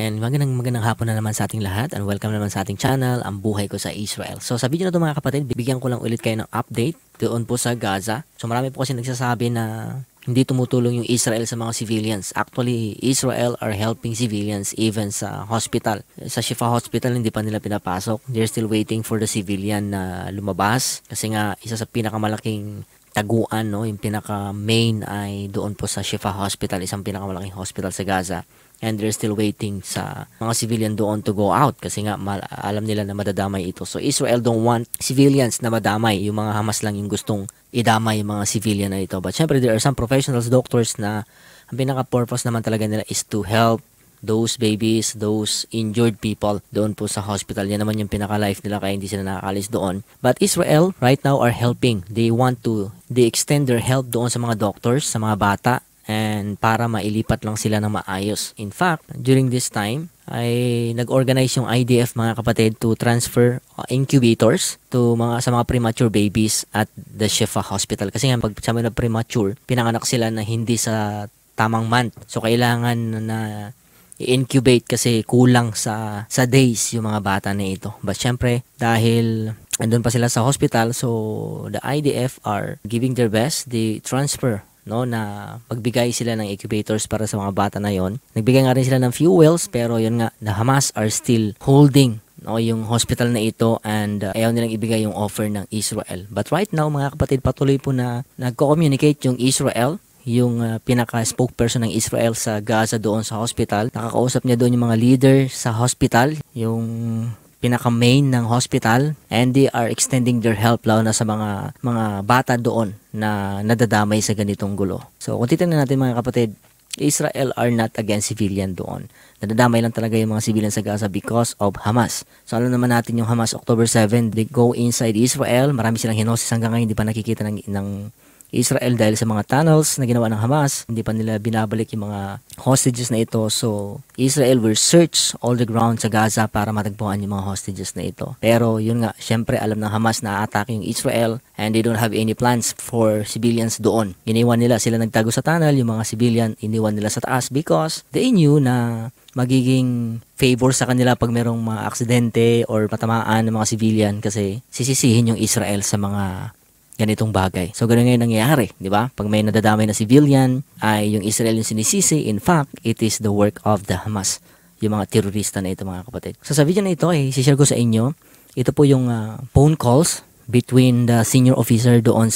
And magandang hapon na naman sa ating lahat and welcome naman sa ating channel, Ang Buhay Ko sa Israel. So sa video na ito mga kapatid, bibigyan ko lang ulit kayo ng update doon po sa Gaza. So marami po kasi nagsasabi na hindi tumutulong yung Israel sa mga civilians. Actually, Israel are helping civilians even sa hospital. Sa Shifa Hospital, hindi pa nila pinapasok. They're still waiting for the civilian na lumabas. Kasi nga, isa sa pinakamalaking taguan, no, yung pinaka-main ay doon po sa Shifa Hospital, isang pinakamalaking hospital sa Gaza. And they're still waiting sa mga civilian doon to go out kasi nga alam nila na madadamay ito. So Israel don't want civilians na madamay. Yung mga Hamas lang yung gustong idamay yung mga civilian na ito. But syempre there are some professionals, doctors na ang pinaka-purpose naman talaga nila is to help those babies, those injured people doon po sa hospital. Yan naman yung pinaka-life nila kaya hindi sila nakakalis doon. But Israel right now are helping. They extend their help doon sa mga doctors, sa mga bata, and para mailipat lang sila ng maayos. In fact, during this time, ay nag-organize yung IDF mga kapatid to transfer incubators to sa mga premature babies at the Shifa Hospital. Kasi nga pag sabi na premature, pinanganak sila na hindi sa tamang month. So kailangan na i-incubate kasi kulang sa days yung mga bata na ito. But syempre, dahil andun pa sila sa hospital, so the IDF are giving their best. They transfer na magbigay sila ng incubators para sa mga bata na yon. Nagbigay nga rin sila ng fuels pero yun nga, the Hamas are still holding yung hospital na ito and ayaw nilang ibigay yung offer ng Israel. But right now mga kapatid, patuloy po na nagko-communicate yung Israel, yung pinaka-spokesperson ng Israel sa Gaza doon sa hospital. Nakakausap niya doon yung mga leader sa hospital, yung pinaka-main ng hospital, and they are extending their help lalo na sa mga bata doon na nadadamay sa ganitong gulo. So kung titignan natin mga kapatid, Israel are not against civilian doon. Nadadamay lang talaga yung mga civilian sa Gaza because of Hamas. So alam naman natin yung Hamas October 7, they go inside Israel. Marami silang hinosis hanggang ngayon, hindi pa nakikita ng Israel dahil sa mga tunnels na ginawa ng Hamas. Hindi pa nila binabalik yung mga hostages na ito. So, Israel will search all the ground sa Gaza para matagpuan yung mga hostages na ito. Pero, yun nga, syempre alam ng Hamas na atake yung Israel and they don't have any plans for civilians doon. Iniwan nila, sila nagtago sa tunnel, yung mga civilian iniwan nila sa taas because they knew na magiging favor sa kanila pag merong mga aksidente or matamaan ng mga civilian kasi sisisihin yung Israel sa mga ganitong bagay. So, ganun ngayon nangyayari, di ba? Pag may nadadamay na civilian, ay yung Israel yung sinisisi. In fact, it is the work of the Hamas, yung mga terorista na ito mga kapatid. So, sa video na ito, i-share ko sa inyo, ito po yung phone calls between the senior officer doon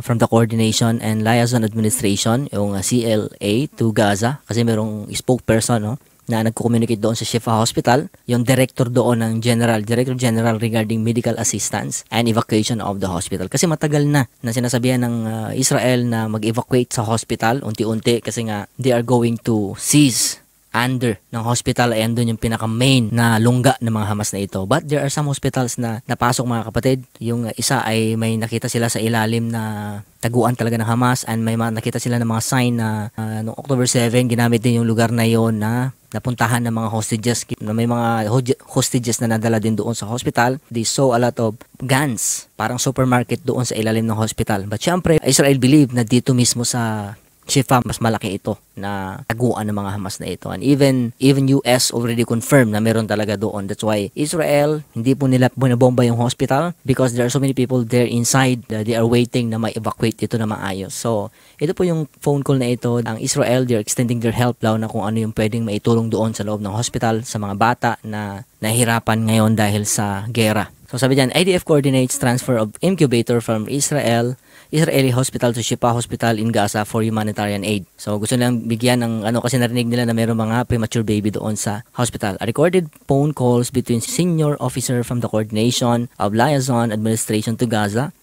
from the coordination and liaison administration, yung CLA to Gaza, kasi merong spokesperson, na nagko-communicate doon sa Shifa Hospital, yung director doon ng Director General regarding medical assistance and evacuation of the hospital. Kasi matagal na sinasabihan ng Israel na mag-evacuate sa hospital unti-unti kasi nga they are going to seize under ng hospital, and doon yung pinaka-main na lungga ng mga Hamas na ito. But there are some hospitals na napasok mga kapatid. Yung isa ay may nakita sila sa ilalim na taguan talaga ng Hamas, and may nakita sila ng mga sign na noong October 7, ginamit din yung lugar na yon na napuntahan ng mga hostages. May mga hostages na nadala din doon sa hospital. They saw a lot of guns, parang supermarket doon sa ilalim ng hospital. But syempre, Israel believe na dito mismo sa Shifa, mas malaki ito na taguan ng mga Hamas na ito. And even US already confirmed na meron talaga doon. That's why Israel, hindi po nila binabomba yung hospital because there are so many people there inside. They are waiting na ma-evacuate ito na maayos. So, ito po yung phone call na ito. Ang Israel, they're extending their help na kung ano yung pwedeng maitulong doon sa loob ng hospital sa mga bata na nahihirapan ngayon dahil sa gera. So sabi dyan, IDF coordinates transfer of incubator from Israeli hospital to Shifa Hospital in Gaza for humanitarian aid. So gusto nilang bigyan ng kasi narinig nila na mayroong mga premature baby doon sa hospital. A recorded phone calls between senior officer from the coordination of liaison administration to Gaza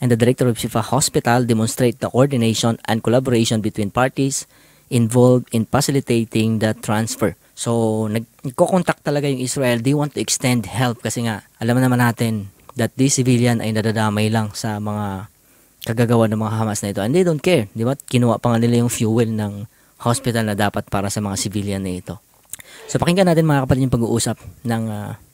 and the director of Shifa Hospital demonstrate the coordination and collaboration between parties involved in facilitating the transfer. So, nagko-contact talaga yung Israel. They want to extend help kasi nga, alam naman natin that these civilian ay nadadamay lang sa mga kagagawa ng mga Hamas na ito. And they don't care. Di ba? Kinuha pa nga nila yung fuel ng hospital na dapat para sa mga civilian na ito. So, pakinggan natin mga kapatid yung pag-uusap ng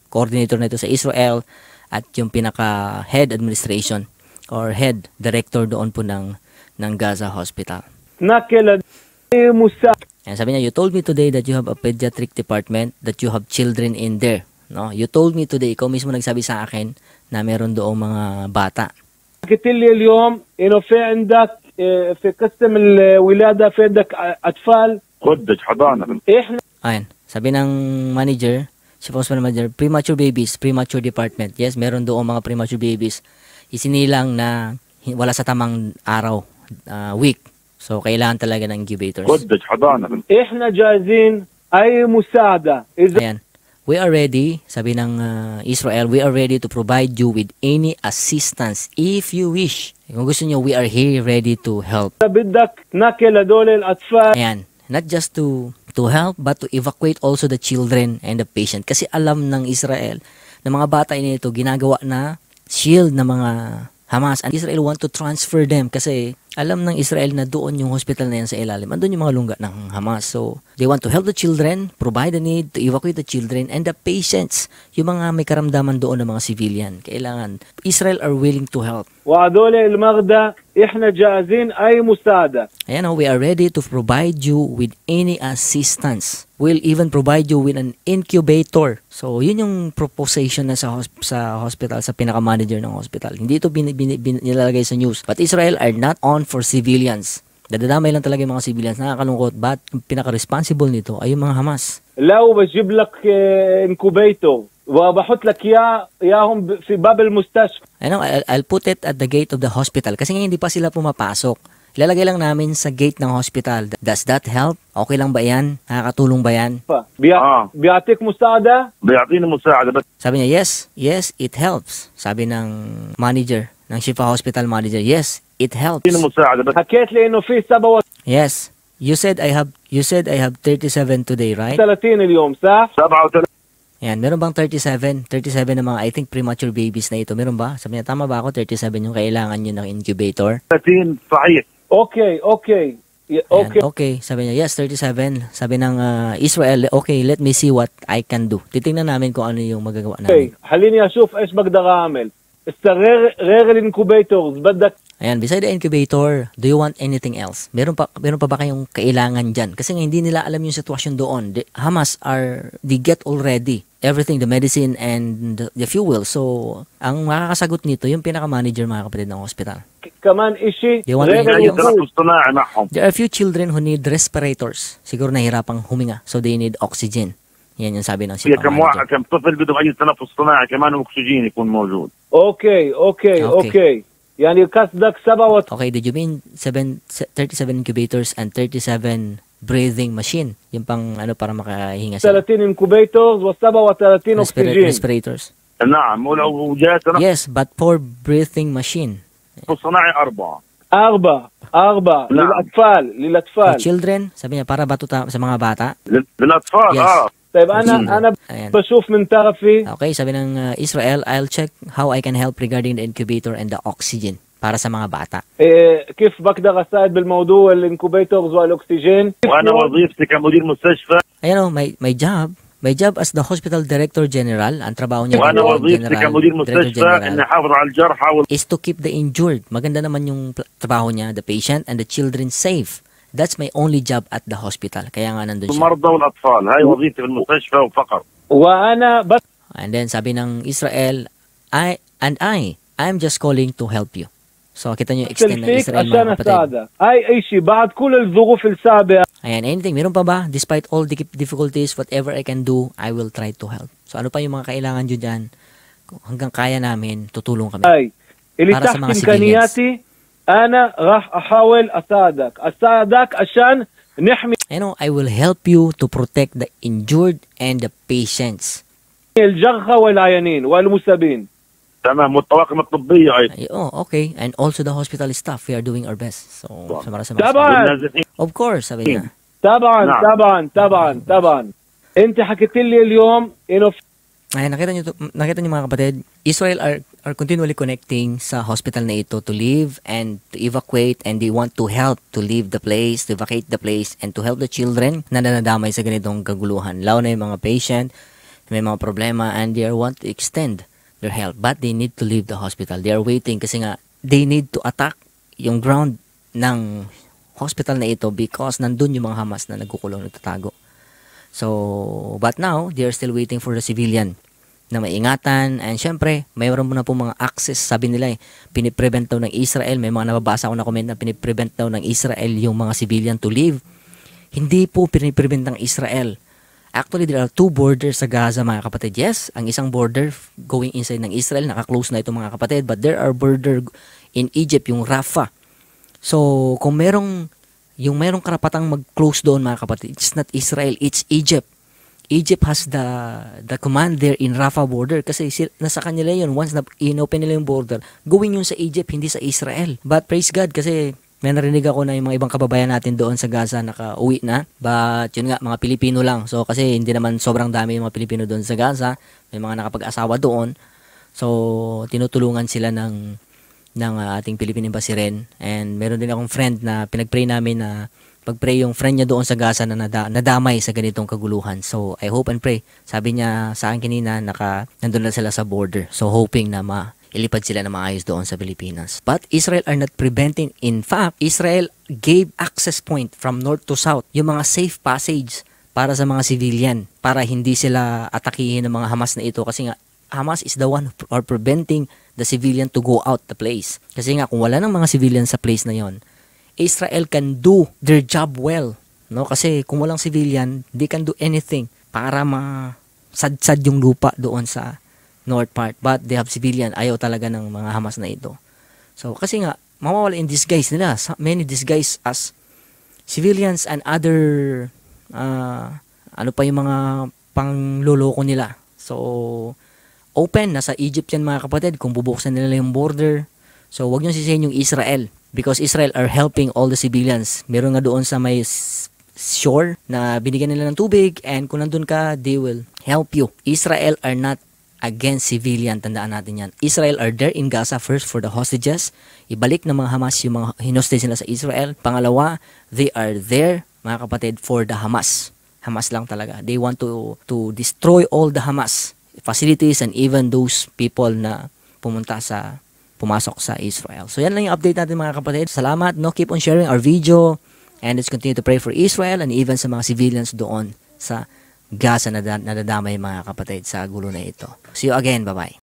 coordinator na ito sa Israel at yung pinaka-head administration or head director doon po ng Gaza Hospital. Na kailan And sabi niya, you told me today that you have a pediatric department, that you have children in there. No? You told me today, ikaw mismo nagsabi sa akin na meron doong mga bata. حكيت لي اليوم انه في عندك في قسم الولاده في عندك اطفال خدج حضانه. احنا Ayan, sabi ng manager, si hospital manager, premature babies, premature department. Yes, meron doong mga premature babies. Isinilang na wala sa tamang araw, week. So, kailangan talaga ng incubators. خدج حضانه. احنا جاهزين اي مساعده اذا Ayan. We are ready, sabi ng Israel, we are ready to provide you with any assistance if you wish. Kung gusto nyo, we are here ready to help. بدك ناكل هدول الاطفال Ayan. Not just to help, but to evacuate also the children and the patient. Kasi alam ng Israel na mga bata nito ginagawa na shield ng mga Hamas. And Israel want to transfer them kasi alam ng Israel na doon yung hospital na yan sa ilalim. Andun yung mga lungga ng Hamas. So, they want to help the children, provide the need, to evacuate the children, and the patients. Yung mga may karamdaman doon ng mga civilian. Kailangan, Israel are willing to help. وهدول المرضى احنا جاهزين اي مساعده. Ayan, we are ready to provide you with any assistance. We'll even provide you with an incubator. So, yun yung proposition na sa hospital, sa pinaka-manager ng hospital. Hindi ito nilalagay sa news. But Israel are not on for civilians. Dadadamay lang talaga yung mga civilians. Nakakalungkot. But pinaka-responsible nito ay yung mga Hamas. لو بجيب لك انكوبيتور وبحط لك اياهم في باب المستشفى. Ano, I'll put it at the gate of the hospital kasi nga hindi pa sila pumapasok. Ilalagay lang namin sa gate ng hospital. Does that help? Okay lang ba yan? Nakakatulong ba yan? بيعطيك مساعده. بيعطيني مساعده بس Sabi niya, yes, it helps. Sabi ng manager, ng Shifa Hospital manager, yes, it helps. بيعطيني مساعده بس. حكيت لي انه في 37 Yes, you said I have 37 today, right? اليوم صح؟ 37 Yan, meron bang 37? 37 na mga, I think, premature babies na ito. Meron ba? Sabi niya, tama ba ako? 37 yung kailangan nyo ng incubator? 30 صحيح. اوكي Ayan, okay. Sabi niya, yes, 37. Sabi ng Israel, okay, let me see what I can do. Titingnan namin kung ano yung magagawa namin. خليني اشوف ايش بقدر اعمل. غير الانكوبيتورز بدك Ayan, beside the incubator, do you want anything else? Meron pa ba kayong kailangan dyan? Kasi nga hindi nila alam yung sitwasyon doon. Hamas they get already everything, the medicine and the fuel. So, ang makakasagot nito, yung pinaka-manager mga kapatid ng hospital. كمان اشي Do you want غير anything else? تنفس اصطناعي معهم. There are a few children who need respirators. Siguro nahirapang huminga. So, they need oxygen. Yan yung sabi ng في Shifa كم واحد manager. كم طفل بدهم اي تنفس اصطناعي كمان اكسجين يكون موجود. اوكي يعني قصدك 37 Okay, did you mean 37 incubators and 37 breathing machine? Yung pang ano para makahinga sila. انكوبيتورز و37 اكسجين. Respirators. نعم ولو جاء تنفس Yes, but for breathing machine. اصطناعي 4. أربعة نعم. للأطفال For للأطفال. children, sabi niya, para ba to sa mga bata? للاطفال Yes. طيب أنا Ayan. بشوف من طرفي Okay, sabi ng Israel, I'll check how I can help regarding the incubator and the oxygen para sa mga bata. كيف بقدر أساعد بالموضوع الانكوبيتورز والأكسجين. وانا وظيفتي كمدير مستشفى Ayan o, my job as the hospital director general, ang trabaho niya وانا bilang وظيفتي كمدير director مستشفى اني احافظ على الجرحى is to keep the injured. Maganda naman yung trabaho niya, the patient and the children safe. That's my only job at the hospital. Kaya nga nandun siya. والمرضى والاطفال. هاي وظيفتي في المستشفى وفقط. وأنا بس And then sabi ng Israel, I'm just calling to help you. So kita nyo extend ng فيك Israel عشان mga kapatid. أساعدك. أي شيء بعد كل الظروف الصعبة. Ayan, anything, meron pa ba? Despite all the difficulties, whatever I can do, I will try to help. So ano pa yung mga kailangan nyo dyan? Hanggang kaya namin, tutulong kami. اللي para sa تحت mga إمكانياتي أنا راح أحاول أساعدك عشان نحمي I know, I will help you to protect the injured and the patients. الجرحى والعيانين والمصابين. تمام والطواقم الطبيه ايضا. Ay, okay. And also the hospital staff, we are doing our best. So, sa mga طبعا والنازحين. of course, sabi niya. طبعا نعم. طبعا أنت حكيت لي اليوم إنه Ay, nakita niyo mga kapatid, Israel are continually connecting sa hospital na ito to leave and to evacuate, and they want to help to leave the place, to evacuate the place, and to help the children na nanadamay sa ganitong kaguluhan. Lalo na yung mga patient, may mga problema, and they want to extend their help. But they need to leave the hospital. They are waiting kasi nga, they need to attack yung ground ng hospital na ito because nandun yung mga Hamas na nagkukulong, nagtatago. So, but now, they are still waiting for the civilian na maingatan. And syempre, mayroon mo na po mga access. Sabi nila piniprevent daw ng Israel. May mga nababasa ko na comment na piniprevent daw ng Israel yung mga civilian to leave. Hindi po piniprevent ng Israel. Actually, there are two borders sa Gaza, mga kapatid. Yes, ang isang border going inside ng Israel, naka-close na ito, mga kapatid. But there are border in Egypt, yung Rafah. So, kung merong karapatang mag-close doon, mga kapatid, it's not Israel, it's Egypt. Egypt has the command there in Rafah border kasi nasa kanila yun. Once na inopen nila yung border, gawin yun sa Egypt, hindi sa Israel. But praise God kasi may narinig ako na yung mga ibang kababayan natin doon sa Gaza naka-uwi na. But yun nga, mga Pilipino lang. So kasi hindi naman sobrang dami yung mga Pilipino doon sa Gaza. May mga nakapag-asawa doon. So tinutulungan sila ng ating Philippine Embassy rin. And meron din akong friend na pinag-pray namin na pag-pray yung friend niya doon sa Gaza na nadamay sa ganitong kaguluhan. So, I hope and pray. Sabi niya sa akin kanina, nandun na sila sa border. So, hoping na ilipad sila na maayos doon sa Pilipinas. But Israel are not preventing. In fact, Israel gave access point from north to south. Yung mga safe passage para sa mga civilian. Para hindi sila atakihin ng mga Hamas na ito. Kasi nga, Hamas is the one who are preventing the civilian to go out the place. Kasi nga, kung wala ng mga civilian sa place na yon, Israel can do their job well, no? Kasi kung walang civilian, they can do anything para masadsad yung lupa doon sa north part. But they have civilian. Ayaw talaga ng mga Hamas na ito. So, kasi nga, mawawala in disguise nila. Many disguise as civilians and other, ano pa yung mga pangloloko nila. So, open, nasa Egypt yan, mga kapatid, kung bubuksan nila yung border. So, wag nyo sisihin yung Israel. Because Israel are helping all the civilians. Meron nga doon sa may shore na binigyan nila ng tubig and kung nandun ka, they will help you. Israel are not against civilian. Tandaan natin yan. Israel are there in Gaza first for the hostages. Ibalik ng mga Hamas yung mga hinostage nila sa Israel. Pangalawa, they are there, mga kapatid, for the Hamas. Hamas lang talaga. They want to destroy all the Hamas facilities and even those people na pumasok sa Israel. So yan lang yung update natin, mga kapatid. Salamat, no? Keep on sharing our video and let's continue to pray for Israel and even sa mga civilians doon sa Gaza na nadadamay, mga kapatid, sa gulo na ito. See you again. Bye-bye.